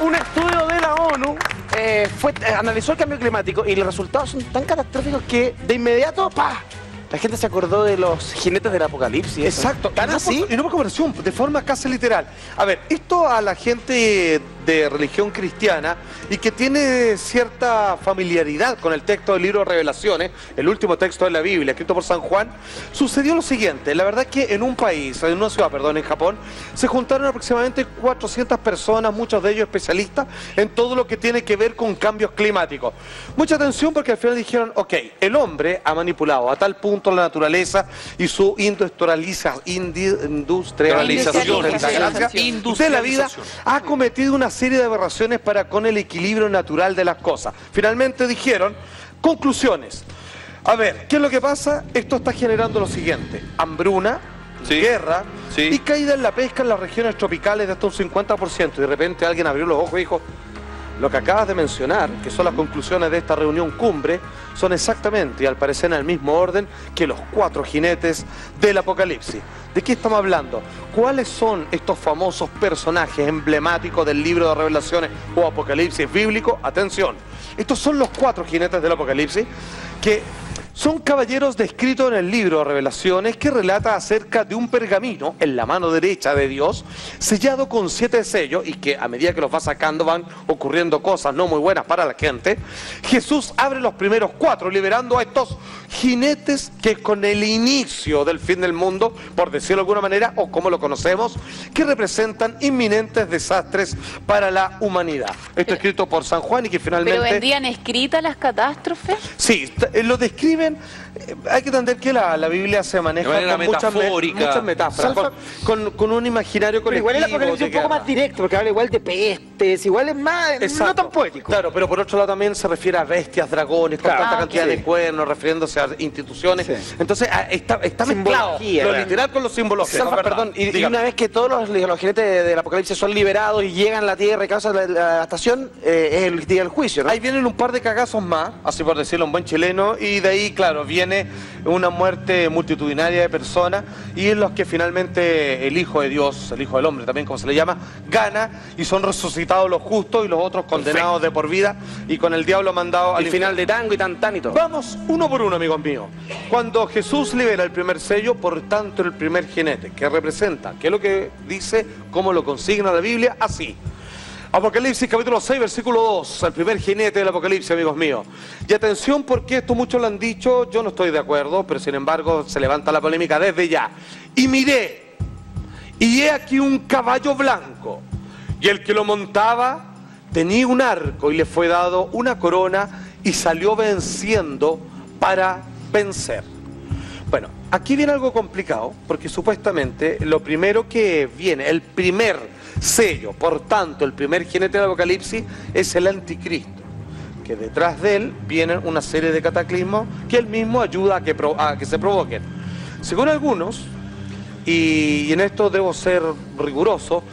un estudio de la ONU analizó el cambio climático y los resultados son tan catastróficos que de inmediato, ¡pah!, la gente se acordó de los jinetes del apocalipsis. Exacto. ¿Tan así? Y no por conversión, de forma casi literal. A ver, esto a la gente de religión cristiana y que tiene cierta familiaridad con el texto del libro de Revelaciones, el último texto de la Biblia, escrito por San Juan, sucedió lo siguiente. La verdad es que en una ciudad, en Japón, se juntaron aproximadamente 400 personas, muchos de ellos especialistas en todo lo que tiene que ver con cambios climáticos. Mucha atención porque al final dijeron, ok, el hombre ha manipulado a tal punto la naturaleza y su industrialización de la vida ha cometido una serie de aberraciones para con el equilibrio natural de las cosas. Finalmente dijeron, conclusiones. A ver, ¿qué es lo que pasa? Esto está generando lo siguiente: hambruna, guerra y caída en la pesca en las regiones tropicales de hasta un 50%. Y de repente alguien abrió los ojos y dijo, lo que acabas de mencionar, que son las conclusiones de esta reunión cumbre, son exactamente y al parecer en el mismo orden que los 4 jinetes del apocalipsis. ¿De qué estamos hablando? ¿Cuáles son estos famosos personajes emblemáticos del libro de Revelaciones o Apocalipsis bíblico? Atención, estos son los 4 jinetes del apocalipsis que son caballeros descritos en el libro de Revelaciones, que relata acerca de un pergamino en la mano derecha de Dios, sellado con 7 sellos, y que a medida que los va sacando van ocurriendo cosas no muy buenas para la gente. Jesús abre los primeros 4, liberando a estos jinetes que con el inicio del fin del mundo, por decirlo de alguna manera, o como lo conocemos, que representan inminentes desastres para la humanidad. Esto es escrito por San Juan y que finalmente... ¿Pero vendrían escritas las catástrofes? Sí, lo describen. Hay que entender que la Biblia se maneja con muchas metáforas, con un imaginario colectivo. Pero igual el apocalipsis es un poco más directo, porque habla igual de pestes, igual es más, no tan poético. Claro, pero por otro lado también se refiere a bestias, dragones, con tanta cantidad de cuernos, refiriéndose a instituciones. Sí. Entonces está mezclado lo literal con lo simbológico. Perdón, y una vez que todos los jinetes del apocalipsis son liberados y llegan a la tierra y causan la estación, es el día del juicio, ¿no? Ahí vienen un par de cagazos más, así por decirlo en buen chileno, y de ahí, claro, viene una muerte multitudinaria de personas, y en los que finalmente el Hijo de Dios, el Hijo del Hombre también como se le llama, gana, y son resucitados los justos y los otros condenados de por vida, y con el diablo mandado al final de tango y tan y todo. Vamos uno por uno, amigos míos. Cuando Jesús libera el primer sello, por tanto el primer jinete, que representa, que es lo que dice, cómo lo consigna la Biblia, así. Apocalipsis capítulo 6, versículo 2, el primer jinete del Apocalipsis, amigos míos. Y atención, porque esto muchos lo han dicho, yo no estoy de acuerdo, pero sin embargo se levanta la polémica desde ya. Y miré, y he aquí un caballo blanco, y el que lo montaba tenía un arco, y le fue dado una corona, y salió venciendo para vencer. Bueno, aquí viene algo complicado, porque supuestamente lo primero que viene, el primer sello, por tanto el primer jinete del Apocalipsis, es el anticristo, que detrás de él vienen una serie de cataclismos que él mismo ayuda a que se provoquen. Según algunos, y en esto debo ser riguroso,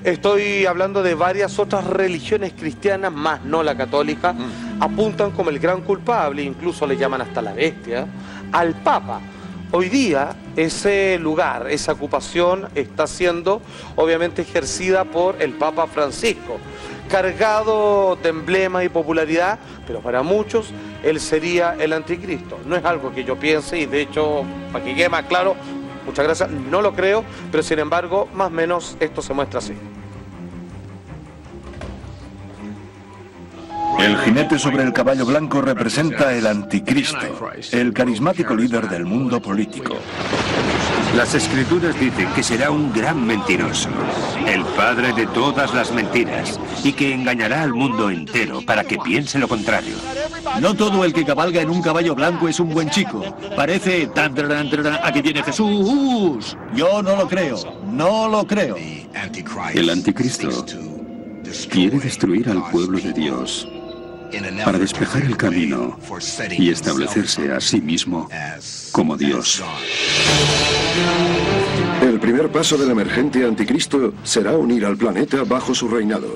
estoy hablando de varias otras religiones cristianas, más no la católica, apuntan como el gran culpable, incluso le llaman hasta la bestia, al Papa. Hoy día ese lugar, esa ocupación está siendo obviamente ejercida por el Papa Francisco, cargado de emblemas y popularidad, pero para muchos él sería el anticristo. No es algo que yo piense, y de hecho, para que quede más claro, muchas gracias, no lo creo, pero sin embargo, más o menos esto se muestra así. El jinete sobre el caballo blanco representa el anticristo, el carismático líder del mundo político. Las escrituras dicen que será un gran mentiroso, el padre de todas las mentiras, y que engañará al mundo entero para que piense lo contrario. No todo el que cabalga en un caballo blanco es un buen chico. Parece aquí viene Jesús. Yo no lo creo, no lo creo. El anticristo quiere destruir al pueblo de Dios para despejar el camino y establecerse a sí mismo como Dios. El primer paso del emergente anticristo será unir al planeta bajo su reinado.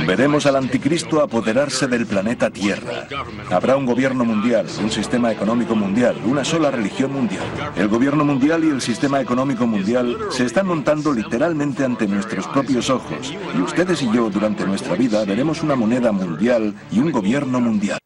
Veremos al anticristo apoderarse del planeta Tierra. Habrá un gobierno mundial, un sistema económico mundial, una sola religión mundial. El gobierno mundial y el sistema económico mundial se están montando literalmente ante nuestros propios ojos. Y ustedes y yo durante nuestra vida veremos una moneda mundial y un gobierno mundial.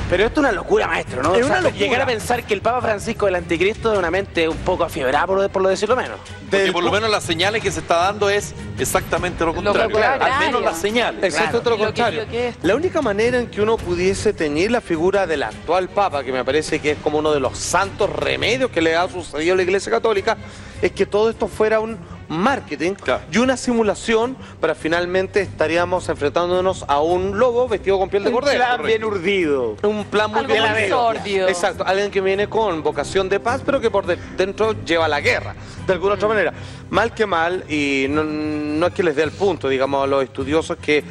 Pero esto es una locura, maestro, ¿no? Es O sea, una locura. llegar a pensar que el Papa Francisco es el anticristo de una mente un poco afiebrada, por lo decirlo menos. Porque por lo menos las señales que se está dando es exactamente lo contrario. contrario. Al menos las señales. Exacto, lo Y lo contrario. que es. La única manera en que uno pudiese teñir la figura del actual Papa, que me parece que es como uno de los santos remedios que le ha sucedido a la Iglesia Católica, es que todo esto fuera un marketing Claro. y una simulación para finalmente estaríamos enfrentándonos a un lobo vestido con piel de cordero. Plan bien urdido. Un plan muy Algo bien muy armado. sordio. Exacto, alguien que viene con vocación de paz, pero que por dentro lleva la guerra, de alguna otra manera. Mal que mal, y no es que les dé el punto, digamos, a los estudiosos que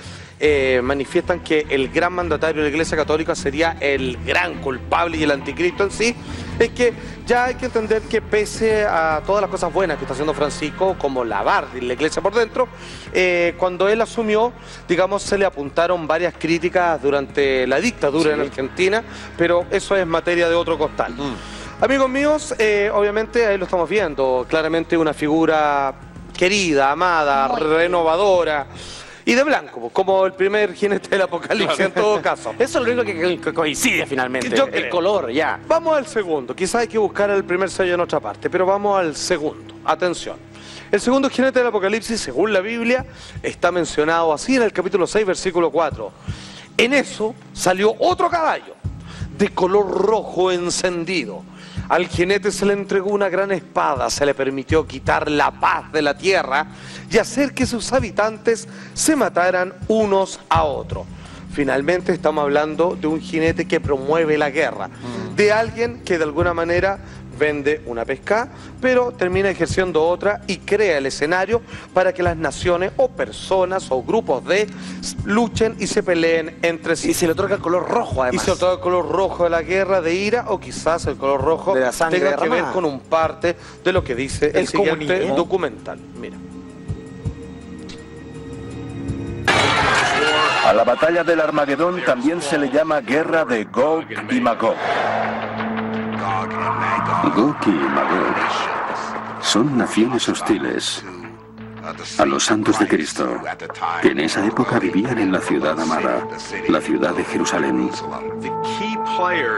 manifiestan que el gran mandatario de la Iglesia Católica sería el gran culpable y el anticristo en sí, es que ya hay que entender que pese a todas las cosas buenas que está haciendo Francisco, como lavar la Iglesia por dentro, cuando él asumió, digamos, se le apuntaron varias críticas durante la dictadura en Argentina, pero eso es materia de otro costal. Amigos míos, obviamente ahí lo estamos viendo, claramente una figura querida, amada, renovadora y de blanco, como el primer jinete del apocalipsis en todo caso. Eso es lo único que coincide finalmente. Yo el creo. color, ya. Vamos al segundo, quizás hay que buscar el primer sello en otra parte, pero vamos al segundo. Atención. El segundo jinete del apocalipsis, según la Biblia, está mencionado así en el capítulo 6, versículo 4. En eso salió otro caballo, de color rojo encendido. Al jinete se le entregó una gran espada, se le permitió quitar la paz de la tierra y hacer que sus habitantes se mataran unos a otros. Finalmente estamos hablando de un jinete que promueve la guerra, de alguien que de alguna manera vende una pesca, pero termina ejerciendo otra y crea el escenario para que las naciones o personas o grupos de luchen y se peleen entre sí. Y se le otorga el color rojo, Y además. se otorga el color rojo de la guerra, de ira, o quizás el color rojo De la sangre tenga que ver derramada. con un parte de lo que dice el El siguiente comunismo. documental. Mira. A la batalla del Armagedón también se le llama guerra de Gog y Magog. Gog y Magog son naciones hostiles a los santos de Cristo, que en esa época vivían en la ciudad amada, la ciudad de Jerusalén.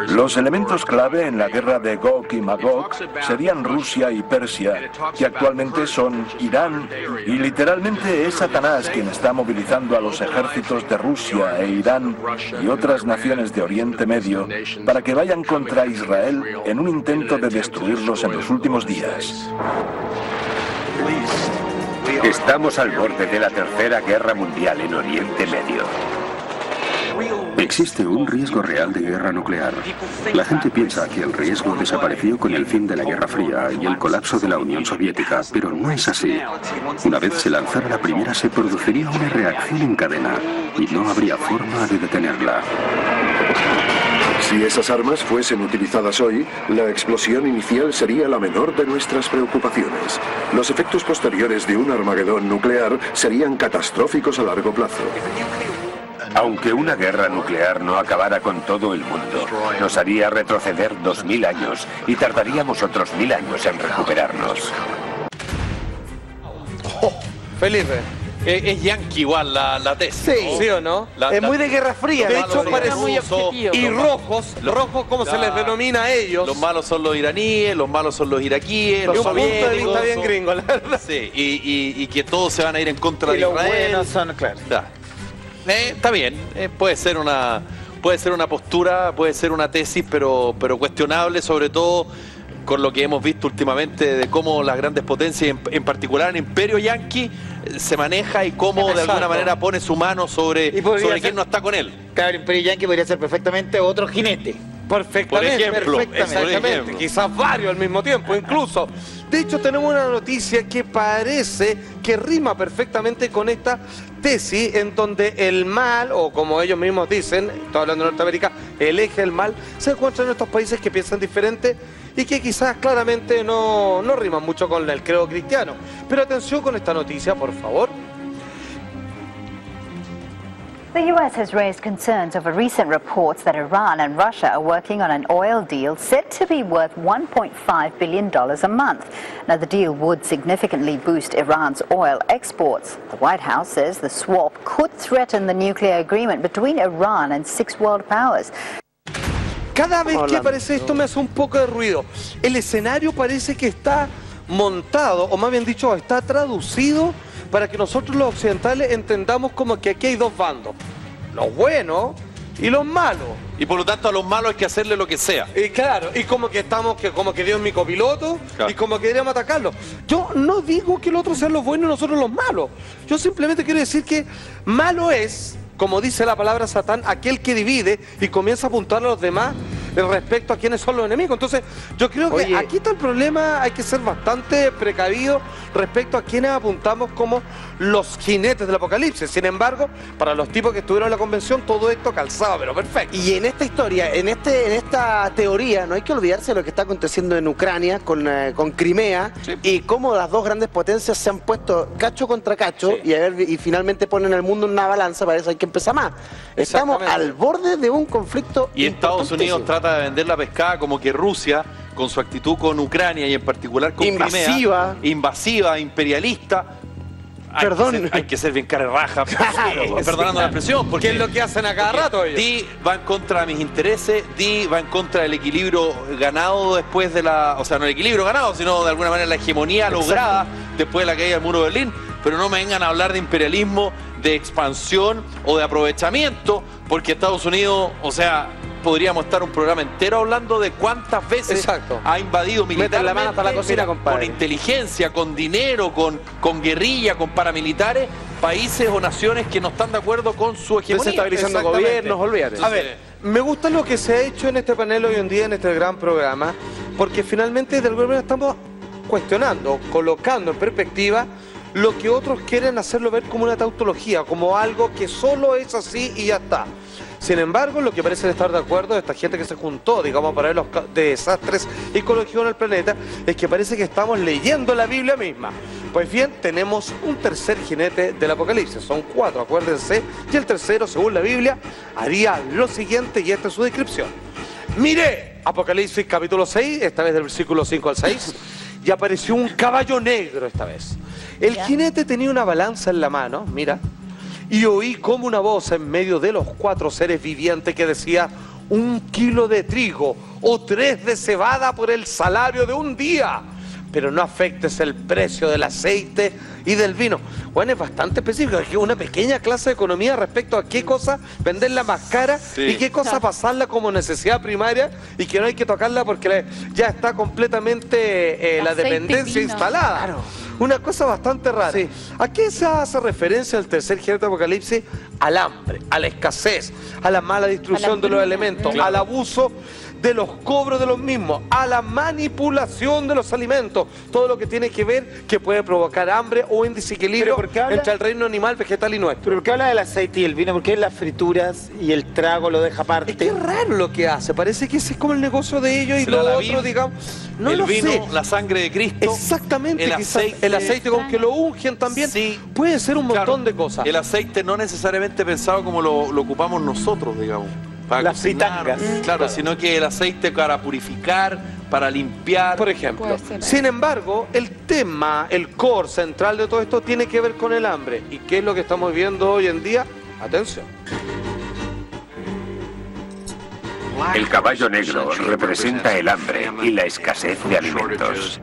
Los elementos clave en la guerra de Gog y Magog serían Rusia y Persia, que actualmente son Irán, y literalmente es Satanás quien está movilizando a los ejércitos de Rusia e Irán y otras naciones de Oriente Medio para que vayan contra Israel en un intento de destruirlos en los últimos días. Estamos al borde de la Tercera Guerra Mundial en Oriente Medio. Existe un riesgo real de guerra nuclear. La gente piensa que el riesgo desapareció con el fin de la Guerra Fría y el colapso de la Unión Soviética, pero no es así. Una vez se lanzara la primera, se produciría una reacción en cadena y no habría forma de detenerla. Si esas armas fuesen utilizadas hoy, la explosión inicial sería la menor de nuestras preocupaciones. Los efectos posteriores de un Armagedón nuclear serían catastróficos a largo plazo. Aunque una guerra nuclear no acabara con todo el mundo, nos haría retroceder 2000 años y tardaríamos otros 1000 años en recuperarnos. Felipe. Es yankee igual la tesis. Sí. ¿no? ¿Sí o no? Es muy de Guerra Fría. De ¿no? hecho, Lo parece muy objetivo. Y rojos, como se les denomina a ellos. Los malos son los iraníes, los malos son los iraquíes, de los un punto de soviéticos. vista bien gringo, la verdad. Sí, y que todos se van a ir en contra Y de los Israel. buenos son, claro. Ya. Está bien, puede ser una postura, puede ser una tesis, pero cuestionable, sobre todo con lo que hemos visto últimamente de cómo las grandes potencias, en particular el imperio yanqui, se maneja y cómo de alguna manera pone su mano sobre quien no está con él. Claro, el Imperio Yankee podría ser perfectamente otro jinete. Perfectamente, Por ejemplo, exactamente. por ejemplo. Quizás varios al mismo tiempo, incluso. De hecho, tenemos una noticia que parece que rima perfectamente con esta tesis, en donde el mal, o como ellos mismos dicen, estoy hablando de Norteamérica, el eje del mal, se encuentra en estos países que piensan diferente y que quizás claramente no riman mucho con el credo cristiano. Pero atención con esta noticia, por favor. The US has raised concerns over recent reports that Iran and Russia are working on an oil deal said to be worth $1.5 billion a month. Now, the deal would significantly boost Iran's oil exports. The White House says the swap could threaten the nuclear agreement between Iran and 6 world powers. Cada vez que aparece esto me hace un poco de ruido. El escenario parece que está montado, o más bien dicho, está traducido para que nosotros los occidentales entendamos como que aquí hay dos bandos, los buenos y los malos. Y por lo tanto a los malos hay que hacerle lo que sea. Y claro, y como que estamos, como que Dios es mi copiloto, claro, y como que deberíamos atacarlo. Yo no digo que el otro sean los buenos y nosotros los malos. Yo simplemente quiero decir que malo es, como dice la palabra Satán, aquel que divide y comienza a apuntar a los demás respecto a quiénes son los enemigos. Entonces, yo creo que aquí está el problema, hay que ser bastante precavido respecto a quienes apuntamos como los jinetes del apocalipsis. Sin embargo, para los tipos que estuvieron en la convención, todo esto calzaba, pero perfecto. Y en esta historia, en esta teoría, no hay que olvidarse de lo que está aconteciendo en Ucrania con Crimea, sí, y cómo las dos grandes potencias se han puesto cacho contra cacho, sí, y finalmente ponen al mundo en una balanza. Para eso hay que empezar más. Estamos al borde de un conflicto. Y Estados Unidos trata de vender la pescada como que Rusia, con su actitud con Ucrania y en particular con Crimea, invasiva, imperialista. Hay que ser bien cara raja, claro, perdonando la expresión, porque ¿qué es lo que hacen a cada rato ellos? Di va en contra de mis intereses, Di va en contra del equilibrio ganado después de la... O sea, no el equilibrio ganado, sino de alguna manera la hegemonía lograda después de la caída del muro de Berlín. Pero no me vengan a hablar de imperialismo, de expansión o de aprovechamiento, porque Estados Unidos, o sea, podríamos estar un programa entero hablando de cuántas veces ha invadido militarmente, la mano hasta la cocina, con inteligencia, con dinero, con guerrilla, con paramilitares, países o naciones que no están de acuerdo con su hegemonía. Desestabilizando gobiernos, olvídate. A ver, me gusta lo que se ha hecho en este panel hoy en día, en este gran programa, porque finalmente de alguna manera estamos cuestionando, colocando en perspectiva lo que otros quieren hacerlo ver como una tautología, como algo que solo es así y ya está. Sin embargo, lo que parecen estar de acuerdo de esta gente que se juntó, digamos, para ver los desastres ecológicos en el planeta, es que parece que estamos leyendo la Biblia misma. Pues bien, tenemos un tercer jinete del apocalipsis, son 4, acuérdense, y el tercero, según la Biblia, haría lo siguiente, y esta es su descripción. Miré, Apocalipsis capítulo 6, esta vez del versículo 5 al 6, y apareció un caballo negro esta vez. El jinete tenía una balanza en la mano, mira, y oí como una voz en medio de los 4 seres vivientes que decía: 1 kilo de trigo o 3 de cebada por el salario de un día, pero no afectes el precio del aceite y del vino. Bueno, es bastante específico, es una pequeña clase de economía respecto a qué cosa venderla más cara, sí, y qué cosa pasarla como necesidad primaria y que no hay que tocarla porque ya está completamente la dependencia instalada. Claro. Una cosa bastante rara. Sí. ¿A qué se hace referencia el tercer jinete de Apocalipsis? Al hambre, a la escasez, a la mala distribución de los elementos, claro, al abuso de los cobros de los mismos, a la manipulación de los alimentos, todo lo que tiene que ver que puede provocar hambre o un desequilibrio entre el reino animal, vegetal y nuestro. ¿Pero por qué habla del aceite y el vino? ¿Por qué las frituras y el trago lo deja aparte? Es que es raro lo que hace, parece que ese es como el negocio de ellos y lo otro, digamos, no el lo vino, sé. La sangre de Cristo, exactamente, el aceite con que lo ungen también, sí, puede ser un montón de cosas. El aceite no necesariamente pensado como lo ocupamos nosotros, digamos. Para las fritangas. Claro, sino que el aceite para purificar, para limpiar, por ejemplo. Sin embargo, el tema, el core central de todo esto tiene que ver con el hambre. ¿Y qué es lo que estamos viendo hoy en día? Atención. El caballo negro representa el hambre y la escasez de alimentos.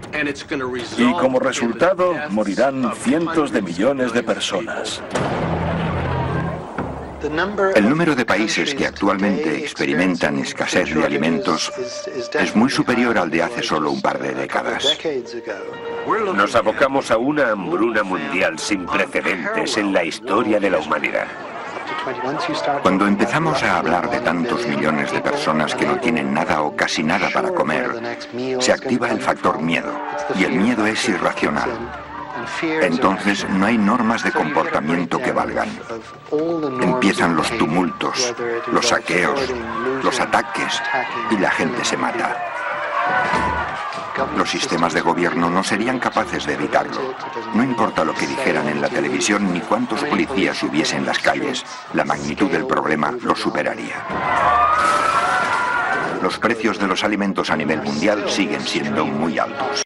Y como resultado, morirán cientos de millones de personas. El número de países que actualmente experimentan escasez de alimentos es muy superior al de hace solo un par de décadas. Nos abocamos a una hambruna mundial sin precedentes en la historia de la humanidad. Cuando empezamos a hablar de tantos millones de personas que no tienen nada o casi nada para comer, se activa el factor miedo, y el miedo es irracional. Entonces no hay normas de comportamiento que valgan. Empiezan los tumultos, los saqueos, los ataques y la gente se mata. Los sistemas de gobierno no serían capaces de evitarlo. No importa lo que dijeran en la televisión ni cuántos policías hubiese en las calles, la magnitud del problema lo superaría. Los precios de los alimentos a nivel mundial siguen siendo muy altos.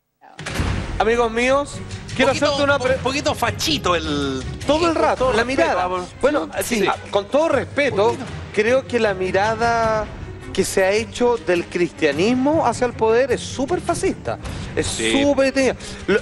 Amigos míos, quiero hacerte una pregunta. Un poquito fachito el... Todo el rato, la mirada. Bueno, sí. Con todo respeto, creo que la mirada que se ha hecho del cristianismo hacia el poder es súper fascista. Es súper...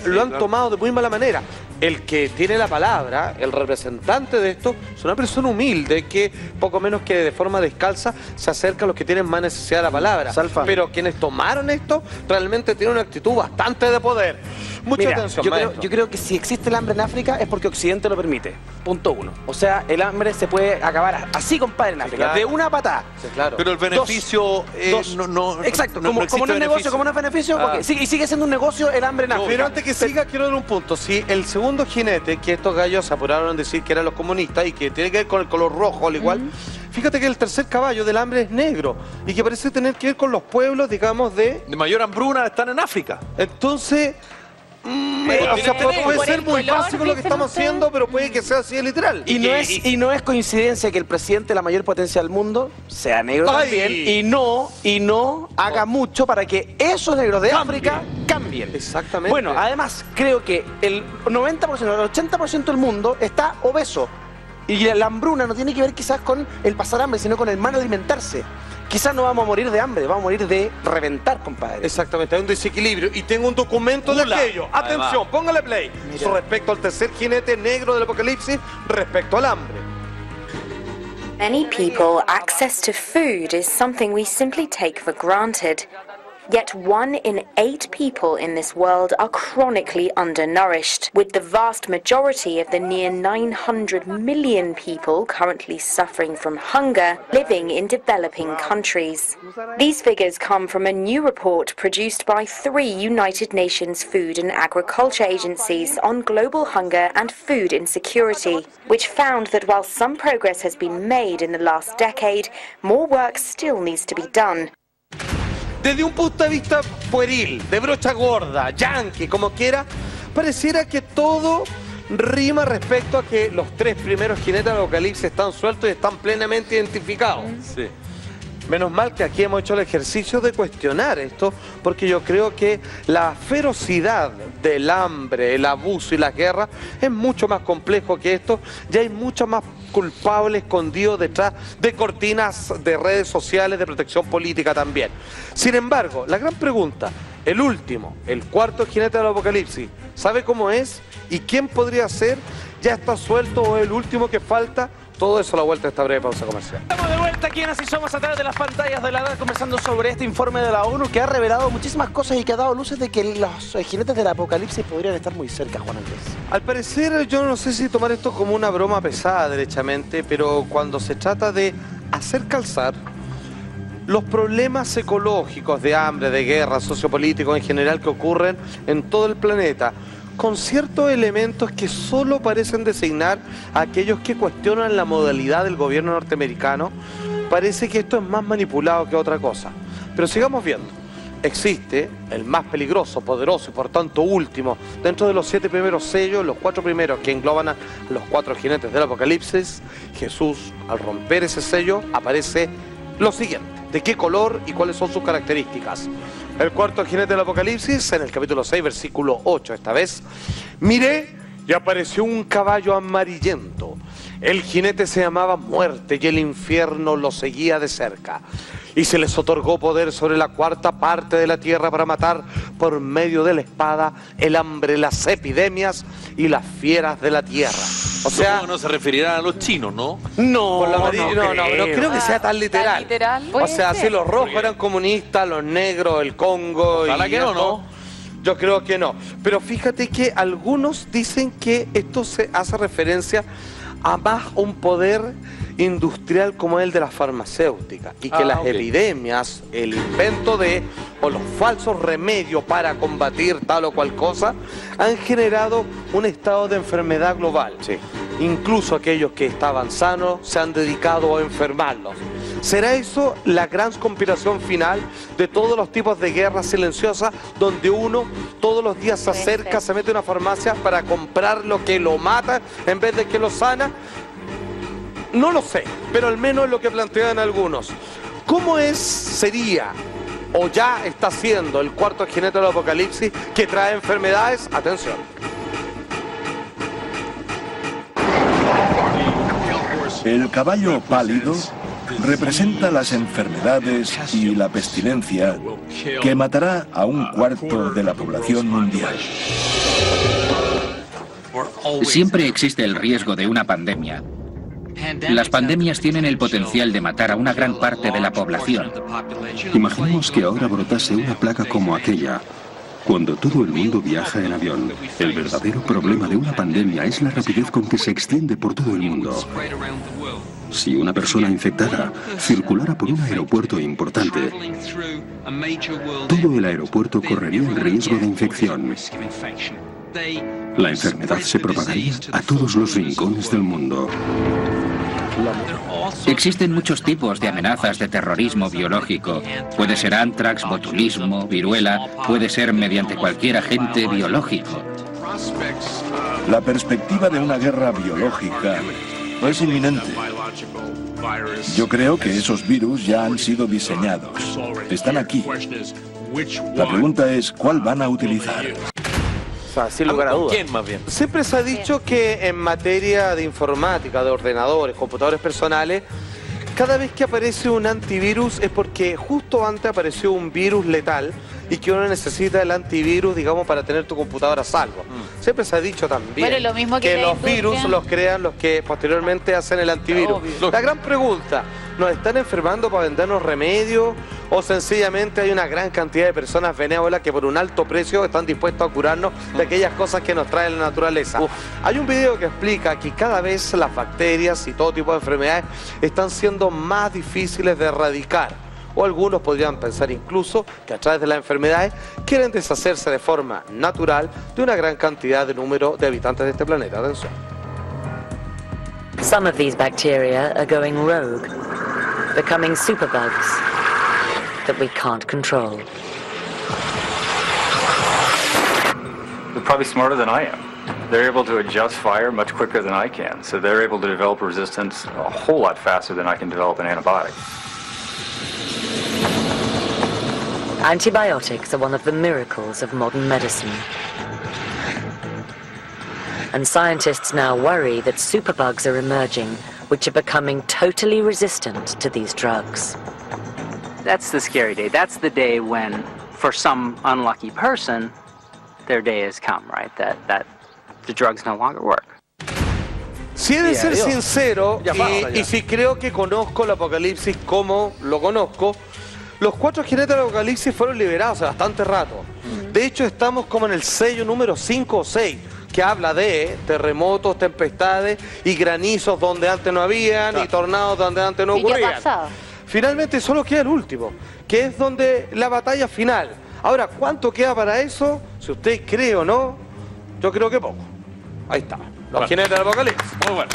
Lo han tomado de muy mala manera. El que tiene la palabra, el representante de esto, es una persona humilde que poco menos que de forma descalza se acerca a los que tienen más necesidad de la palabra. Pero quienes tomaron esto realmente tienen una actitud bastante de poder. Mucha atención, yo creo que si existe el hambre en África es porque Occidente lo permite. Punto uno. O sea, el hambre se puede acabar así, compadre, en África. De una patada. Pero el beneficio exacto, como no es negocio, como no es beneficio, y sigue siendo un negocio el hambre en África. Pero antes que siga, quiero dar un punto. Si el segundo jinete, que estos gallos se apuraron en decir que eran los comunistas y que tiene que ver con el color rojo al igual, fíjate que el tercer caballo del hambre es negro y que parece tener que ver con los pueblos, digamos, de mayor hambruna están en África. Entonces... o sea, puede ser muy básico lo que estamos haciendo, pero puede que sea así de literal. Y no es coincidencia que el presidente de la mayor potencia del mundo sea negro también y no haga mucho para que esos negros de África cambien. Exactamente. Bueno, además, creo que el 90%, el 80% del mundo está obeso. Y la hambruna no tiene que ver quizás con el pasar hambre, sino con el mal alimentarse. Quizás no vamos a morir de hambre, vamos a morir de reventar, compadre. Exactamente, hay un desequilibrio. Y tengo un documento de aquello. Atención, póngale play. Respecto al tercer jinete negro del apocalipsis, respecto al hambre. Many people, access to food is something we simply take for granted. Yet 1 in 8 people in this world are chronically undernourished, with the vast majority of the near 900 million people currently suffering from hunger living in developing countries. These figures come from a new report produced by 3 United Nations food and agriculture agencies on global hunger and food insecurity, which found that while some progress has been made in the last decade, more work still needs to be done. Desde un punto de vista pueril, de brocha gorda, yankee, como quiera, pareciera que todo rima respecto a que los 3 primeros jinetes del apocalipsis están sueltos y están plenamente identificados. Sí. Menos mal que aquí hemos hecho el ejercicio de cuestionar esto, porque yo creo que la ferocidad del hambre, el abuso y la guerra es mucho más complejo que esto. Ya hay mucho más culpable escondido detrás de cortinas de redes sociales de protección política también. Sin embargo, la gran pregunta, el último, el cuarto jinete del apocalipsis, ¿sabe cómo es? ¿Y quién podría ser? ¿Ya está suelto o es el último que falta? Todo eso a la vuelta de esta breve pausa comercial. Estamos de vuelta aquí en Así Somos a través de las pantallas de la red, conversando sobre este informe de la ONU que ha revelado muchísimas cosas y que ha dado luces de que los jinetes del apocalipsis podrían estar muy cerca, Juan Andrés. Al parecer, yo no sé si tomar esto como una broma pesada derechamente, pero cuando se trata de hacer calzar los problemas ecológicos de hambre, de guerra, sociopolíticos en general que ocurren en todo el planeta, con ciertos elementos que solo parecen designar a aquellos que cuestionan la modalidad del gobierno norteamericano, parece que esto es más manipulado que otra cosa. Pero sigamos viendo. Existe el más peligroso, poderoso y por tanto último, dentro de los 7 primeros sellos, los 4 primeros que engloban a los 4 jinetes del apocalipsis. Jesús, al romper ese sello, aparece lo siguiente. ¿De qué color y cuáles son sus características? El cuarto jinete del apocalipsis, en el capítulo 6, versículo 8 esta vez. Miré y apareció un caballo amarillento. El jinete se llamaba Muerte y el infierno lo seguía de cerca. Y se les otorgó poder sobre la 4ª parte de la tierra para matar por medio de la espada, el hambre, las epidemias y las fieras de la tierra. O sea, no se referirán a los chinos, ¿no? No, no creo que sea tan literal. ¿Literal? O sea, si los rojos eran comunistas, los negros, el Congo... Ojalá que no. Yo creo que no. Pero fíjate que algunos dicen que esto se hace referencia a más un poder industrial como el de las farmacéuticas y que las epidemias, el invento de o los falsos remedios para combatir tal o cual cosa han generado un estado de enfermedad global. Incluso aquellos que estaban sanos se han dedicado a enfermarlos. ¿Será eso la gran conspiración final de todos los tipos de guerra silenciosa donde uno todos los días se acerca, se mete a una farmacia para comprar lo que lo mata en vez de que lo sana? No lo sé, pero al menos es lo que plantean algunos. ¿Cómo sería o ya está siendo el cuarto jinete del apocalipsis que trae enfermedades? Atención. El caballo pálido representa las enfermedades y la pestilencia que matará a un cuarto de la población mundial. Siempre existe el riesgo de una pandemia. Las pandemias tienen el potencial de matar a una gran parte de la población. Imaginemos que ahora brotase una plaga como aquella. Cuando todo el mundo viaja en avión, el verdadero problema de una pandemia es la rapidez con que se extiende por todo el mundo. Si una persona infectada circulara por un aeropuerto importante, todo el aeropuerto correría el riesgo de infección. La enfermedad se propagaría a todos los rincones del mundo. Existen muchos tipos de amenazas de terrorismo biológico. Puede ser ántrax, botulismo, viruela, puede ser mediante cualquier agente biológico. La perspectiva de una guerra biológica no es inminente. Yo creo que esos virus ya han sido diseñados. Están aquí. La pregunta es, ¿cuál van a utilizar? O sea, sin lugar a dudas. ¿Quién más bien? Siempre se ha dicho que en materia de informática, de ordenadores, computadores personales, cada vez que aparece un antivirus es porque justo antes apareció un virus letal y que uno necesita el antivirus, digamos, para tener tu computadora a salvo. Siempre se ha dicho también Bueno, lo mismo que los virus los crean los que posteriormente hacen el antivirus. La gran pregunta, ¿nos están enfermando para vendernos remedios o sencillamente hay una gran cantidad de personas benévolas que por un alto precio están dispuestos a curarnos de aquellas cosas que nos trae la naturaleza? Hay un video que explica que cada vez las bacterias y todo tipo de enfermedades están siendo más difíciles de erradicar. O algunos podrían pensar incluso que a través de las enfermedades quieren deshacerse de forma natural de una gran cantidad de número de habitantes de este planeta. Atención. Some of these bacteria are going rogue, becoming superbugs that we can't control. They're probably smarter than I am. They're able to adjust fire much quicker than I can, so they're able to develop resistance a whole lot faster than I can develop an antibiotic. Antibiotics are one of the miracles of modern medicine. And scientists now worry that superbugs are emerging, which are becoming totally resistant to these drugs. That's the scary day. That's the day when, for some unlucky person, their day has come, right? That the drugs no longer work. Si he de ser sincero, y si creo que conozco el apocalipsis como lo conozco, los 4 jinetes del apocalipsis fueron liberados hace bastante rato. De hecho, estamos como en el sello número 5 o 6, que habla de terremotos, tempestades y granizos donde antes no habían, y tornados donde antes no ocurrían. ¿Y qué ha pasado? Finalmente solo queda el último, que es donde la batalla final. Ahora, ¿cuánto queda para eso? Si usted cree o no, yo creo que poco. Ahí está, los jinetes del apocalipsis. Muy bueno.